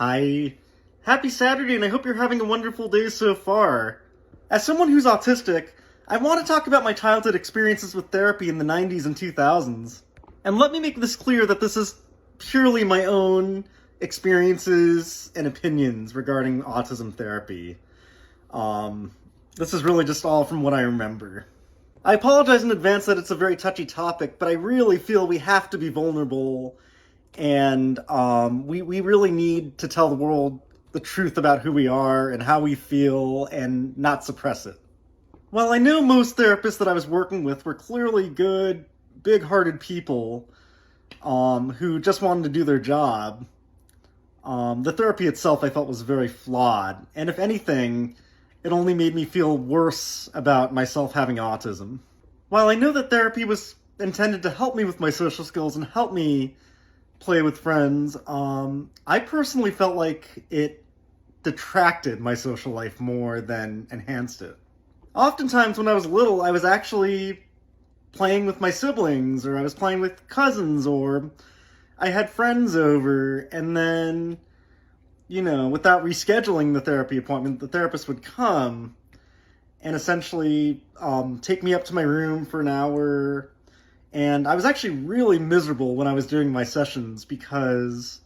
Hi. Happy Saturday, and I hope you're having a wonderful day so far. As someone who's autistic, I want to talk about my childhood experiences with therapy in the 90s and 2000s. And let me make this clear that this is purely my own experiences and opinions regarding autism therapy. This is really just all from what I remember. I apologize in advance that it's a very touchy topic, but I really feel we have to be vulnerable, and we really need to tell the world the truth about who we are and how we feel and not suppress it. While I know most therapists that I was working with were clearly good, big-hearted people who just wanted to do their job, the therapy itself I felt was very flawed, and if anything, it only made me feel worse about myself having autism. While I know that therapy was intended to help me with my social skills and help me play with friends, I personally felt like it detracted my social life more than enhanced it. Oftentimes when I was little, I was actually playing with my siblings, or I was playing with cousins, or I had friends over, and then, without rescheduling the therapy appointment, the therapist would come and essentially take me up to my room for an hour. And I was actually really miserable when I was doing my sessions because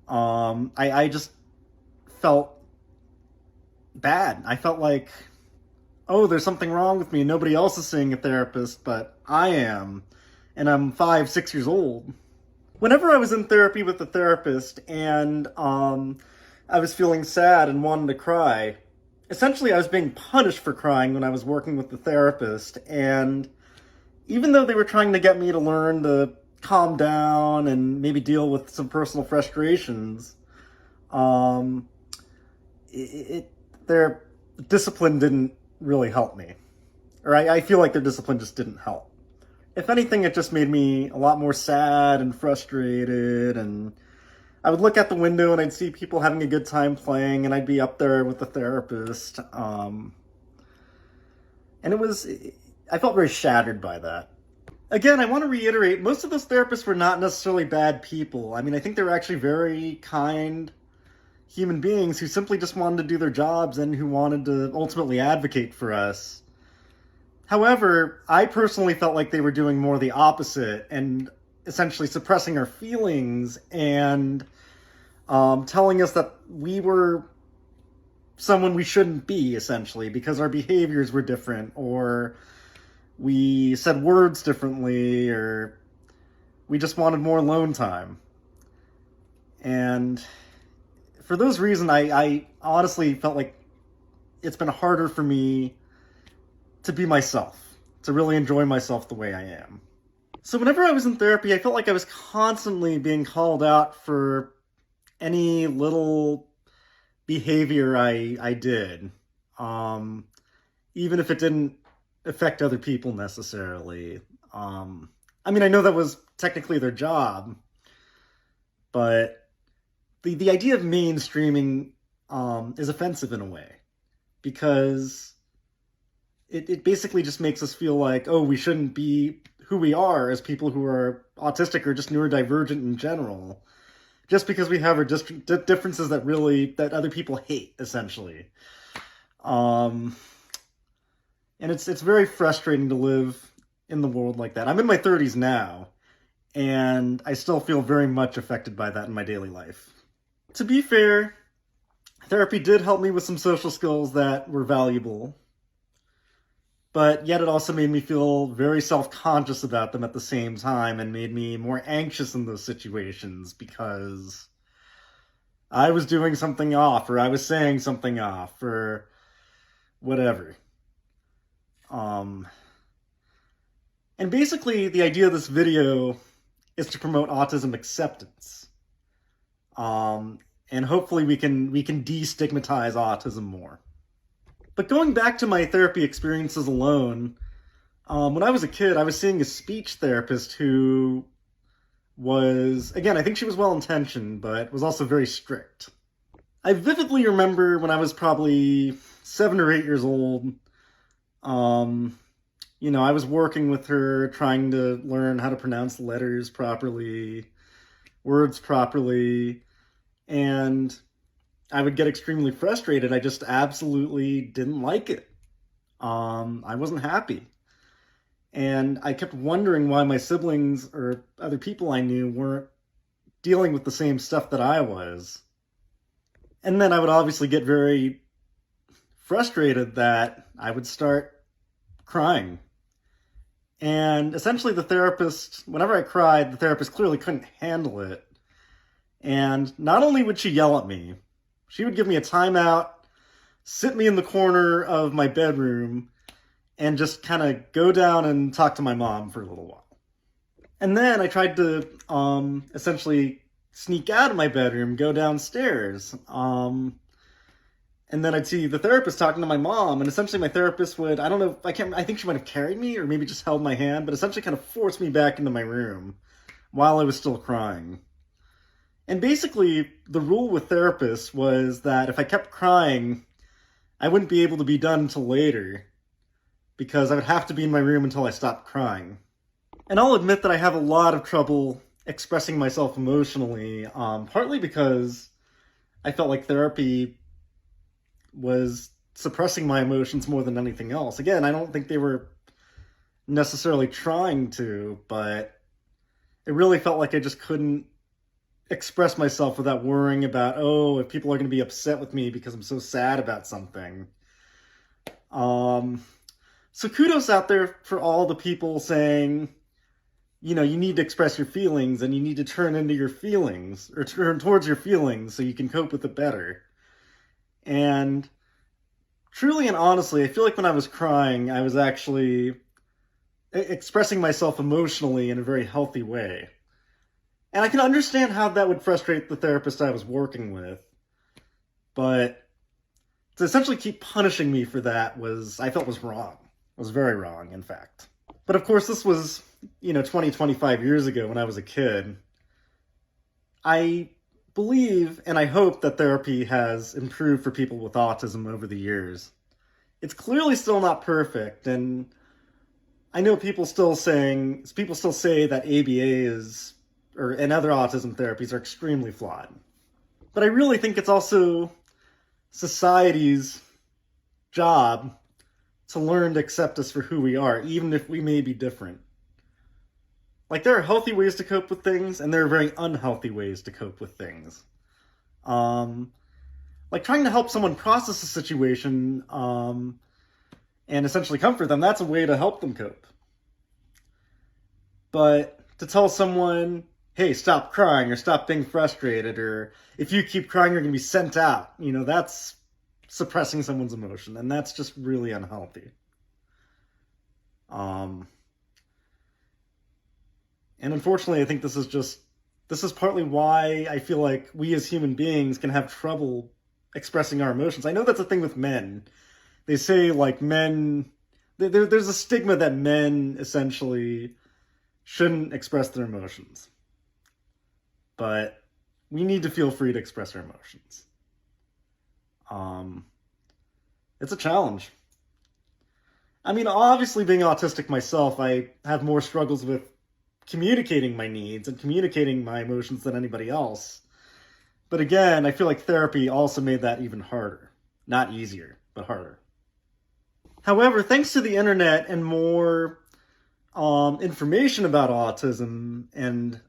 I just felt bad. I felt like, oh, there's something wrong with me. Nobody else is seeing a therapist, but I am. And I'm 5, 6 years old. Whenever I was in therapy with the therapist and I was feeling sad and wanted to cry, essentially I was being punished for crying when I was working with the therapist. And even though they were trying to get me to learn to calm down and maybe deal with some personal frustrations, their discipline didn't really help me. Or I feel like their discipline just didn't help. If anything, it just made me a lot more sad and frustrated, and I would look out the window and I'd see people having a good time playing, and I'd be up there with the therapist. And I felt very shattered by that. Again, I want to reiterate, most of those therapists were not necessarily bad people. I mean, I think they were actually very kind human beings who simply just wanted to do their jobs and who wanted to ultimately advocate for us. However, I personally felt like they were doing more the opposite and essentially suppressing our feelings and telling us that we were someone we shouldn't be, essentially, because our behaviors were different, or we said words differently, or we just wanted more alone time. And for those reasons, I honestly felt like it's been harder for me to be myself, to really enjoy myself the way I am. So whenever I was in therapy, I felt like I was constantly being called out for any little behavior I did, even if it didn't affect other people necessarily. I mean, I know that was technically their job, but the idea of mainstreaming is offensive in a way, because it basically just makes us feel like, oh, we shouldn't be who we are as people who are autistic or just neurodivergent in general, just because we have our differences that other people hate, essentially. And it's very frustrating to live in the world like that. I'm in my 30s now, and I still feel very much affected by that in my daily life. To be fair, therapy did help me with some social skills that were valuable, but yet it also made me feel very self-conscious about them at the same time, and made me more anxious in those situations because I was doing something off, or I was saying something off, or whatever. And basically, the idea of this video is to promote autism acceptance. And hopefully we can destigmatize autism more. But going back to my therapy experiences alone, when I was a kid, I was seeing a speech therapist who was, again, I think she was well-intentioned, but was also very strict. I vividly remember when I was probably 7 or 8 years old, I was working with her, trying to learn how to pronounce letters properly, words properly, and I would get extremely frustrated. I just absolutely didn't like it. I wasn't happy. And I kept wondering why my siblings or other people I knew weren't dealing with the same stuff that I was. And then I would obviously get very frustrated that I would start crying. And essentially, the therapist, whenever I cried, the therapist clearly couldn't handle it. And not only would she yell at me, she would give me a timeout, sit me in the corner of my bedroom, and just kind of go down and talk to my mom for a little while. And then I tried to essentially sneak out of my bedroom, go downstairs. And then I'd see the therapist talking to my mom, and essentially my therapist would, I don't know, I think she might have carried me or maybe just held my hand, but essentially kind of forced me back into my room while I was still crying. And basically, the rule with therapists was that if I kept crying, I wouldn't be able to be done until later, because I would have to be in my room until I stopped crying. And I'll admit that I have a lot of trouble expressing myself emotionally, partly because I felt like therapy was suppressing my emotions more than anything else. Again, I don't think they were necessarily trying to, but it really felt like I just couldn't express myself without worrying about, oh, if people are going to be upset with me because I'm so sad about something. So kudos out there for all the people saying, you know, you need to express your feelings and you need to turn into your feelings or turn towards your feelings so you can cope with it better. And truly and honestly, I feel like when I was crying, I was actually expressing myself emotionally in a very healthy way. And I can understand how that would frustrate the therapist I was working with. But to essentially keep punishing me for that I felt was wrong. It was very wrong, in fact. But of course, this was, 20, 25 years ago when I was a kid. I believe and I hope that therapy has improved for people with autism over the years. It's clearly still not perfect, and I know people still say that ABA and other autism therapies are extremely flawed. But I really think it's also society's job to learn to accept us for who we are, even if we may be different. Like, there are healthy ways to cope with things, and there are very unhealthy ways to cope with things. Like trying to help someone process a situation and essentially comfort them, that's a way to help them cope. But to tell someone, hey, stop crying or stop being frustrated, or if you keep crying, you're going to be sent out, that's suppressing someone's emotion, and that's just really unhealthy. And unfortunately, I think this is partly why I feel like we as human beings can have trouble expressing our emotions. I know that's a thing with men. They say, like, there's a stigma that men essentially shouldn't express their emotions. But we need to feel free to express our emotions. It's a challenge. I mean, obviously, being autistic myself, I have more struggles with communicating my needs and communicating my emotions than anybody else. But again, I feel like therapy also made that even harder. Not easier, but harder. However, thanks to the internet and more information about autism and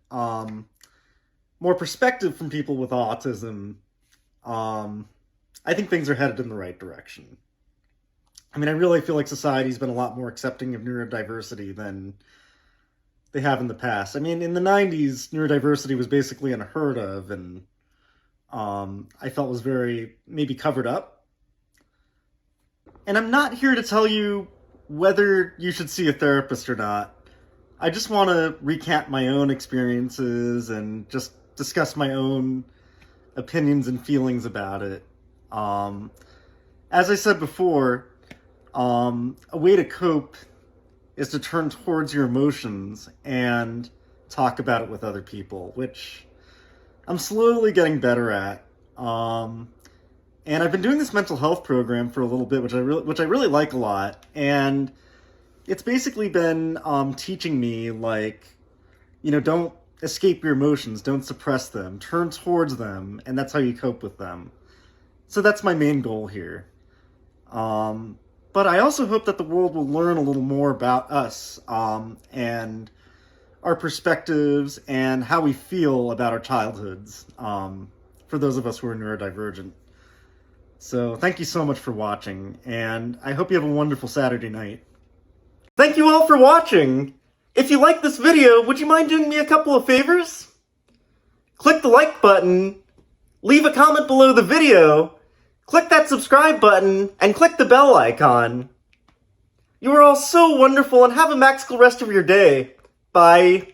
more perspective from people with autism, I think things are headed in the right direction. I mean, I really feel like society's been a lot more accepting of neurodiversity than they have in the past. I mean, in the 90s, neurodiversity was basically unheard of, and I felt was very maybe covered up. And I'm not here to tell you whether you should see a therapist or not. I just want to recant my own experiences and just discuss my own opinions and feelings about it. As I said before, a way to cope is to turn towards your emotions and talk about it with other people, which I'm slowly getting better at. And I've been doing this mental health program for a little bit, which I really like a lot. And it's basically been teaching me, like, don't escape your emotions, don't suppress them, turn towards them, and that's how you cope with them. So that's my main goal here. But I also hope that the world will learn a little more about us, and our perspectives and how we feel about our childhoods, for those of us who are neurodivergent. So thank you so much for watching, and I hope you have a wonderful Saturday night. Thank you all for watching! If you like this video, would you mind doing me a couple of favors? Click the like button, leave a comment below the video, click that subscribe button, and click the bell icon. You are all so wonderful, and have a magical rest of your day. Bye.